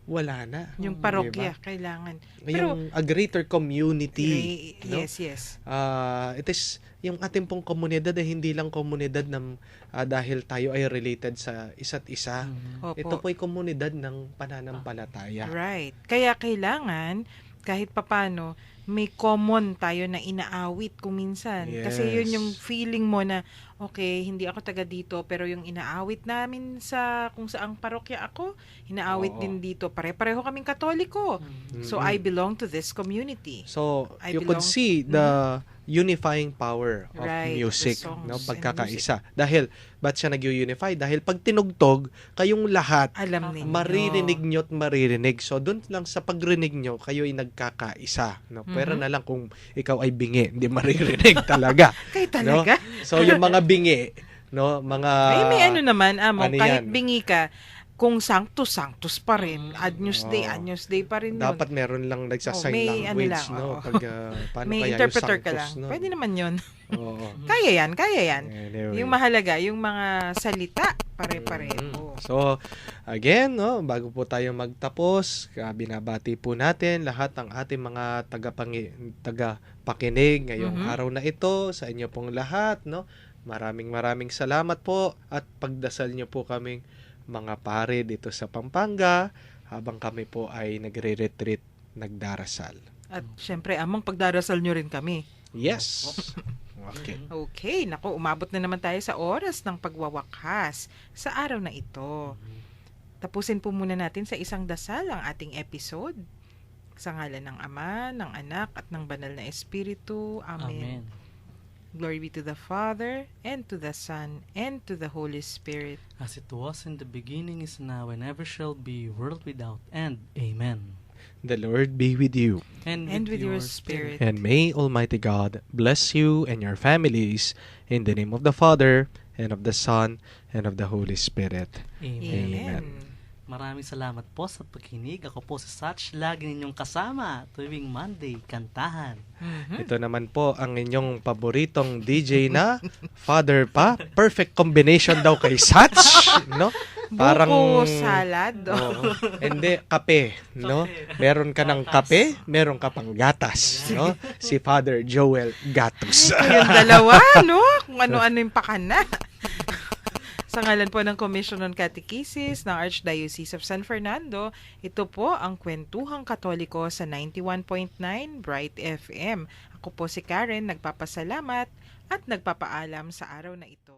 wala na. Yung Di parokya, ba? kailangan. Pero, Yung a greater community. no? yes. It is yung ating pong komunidad ay hindi lang komunidad ng dahil tayo ay related sa isa't isa. Opo. Ito po ay komunidad ng pananampalataya. Right. Kaya kailangan, kahit papano, may common tayo na inaawit kung minsan. Kasi Yes. yun yung feeling mo na, okay, hindi ako taga dito, pero yung inaawit namin sa kung saang parokya ako, inaawit Oo. din dito. Pare-pareho kaming Katoliko. So, Mhm. I belong to this community. So, I you could belong- see the unifying power of Right, music, the songs no, and pagkakaisa. Dahil ba't siya nag-unify? Dahil pag tinugtog, kayong lahat Alam ninyo. maririnig nyo at maririnig. So, doon lang sa pagrinig nyo, kayo ay nagkakaisa. No? Pero na lang kung ikaw ay bingi, hindi maririnig talaga. Kayo talaga? So, yung mga bingi, no, mga... May ano naman, amo, ano kahit yan? bingi ka, kung sanctus pa rin. Agnus Dei, Oo. Agnus Dei pa rin yun. Dapat meron lang nagsa-sign may ano language, lang, no? oo. Pag, paano May kaya interpreter yung ka sanctus, lang. no? Pwede naman yun. Oo. Kaya yan. Anyway. Yung mahalaga, yung mga salita, pare-pareho. So, again, no, bago po tayo magtapos, binabati po natin lahat ng ating mga tagapakinig ngayong araw na ito, sa inyo pong lahat, no? Maraming salamat po at pagdasal niyo po kaming mga pare dito sa Pampanga habang kami po ay nagre-retreat, nagdarasal. At syempre, amang pagdarasal nyo rin kami. Yes. Okay. Okay, naku, umabot na naman tayo sa oras ng pagwawakas sa araw na ito. Tapusin po muna natin sa isang dasal ang ating episode. Sa ngalan ng Ama, ng Anak, at ng Banal na Espiritu. Amen. Amen. Glory be to the Father, and to the Son, and to the Holy Spirit. As it was in the beginning, is now, and ever shall be, world without end. Amen. The Lord be with you. And with your spirit. And may Almighty God bless you and your families in the name of the Father, and of the Son, and of the Holy Spirit. Amen. Amen. Maraming salamat po sa pakinig. Ako po si Satch, lagi ninyong kasama tuwing Monday, kantahan. Ito naman po ang inyong paboritong DJ na Father Pa. Perfect combination daw kay Satch, no? Buko salad. Oo. Hindi, kape, no? Meron ka ng kape, meron ka pang gatas, no? Si Father Joel Gatus. Kayong dalawa, no? Kung ano-ano yung pakana. Sa ngalan po ng Commission on Catechesis ng Archdiocese of San Fernando, ito po ang Kwentuhang Katoliko sa 91.9 Bright FM. Ako po si Karen, nagpapasalamat at nagpapaalam sa araw na ito.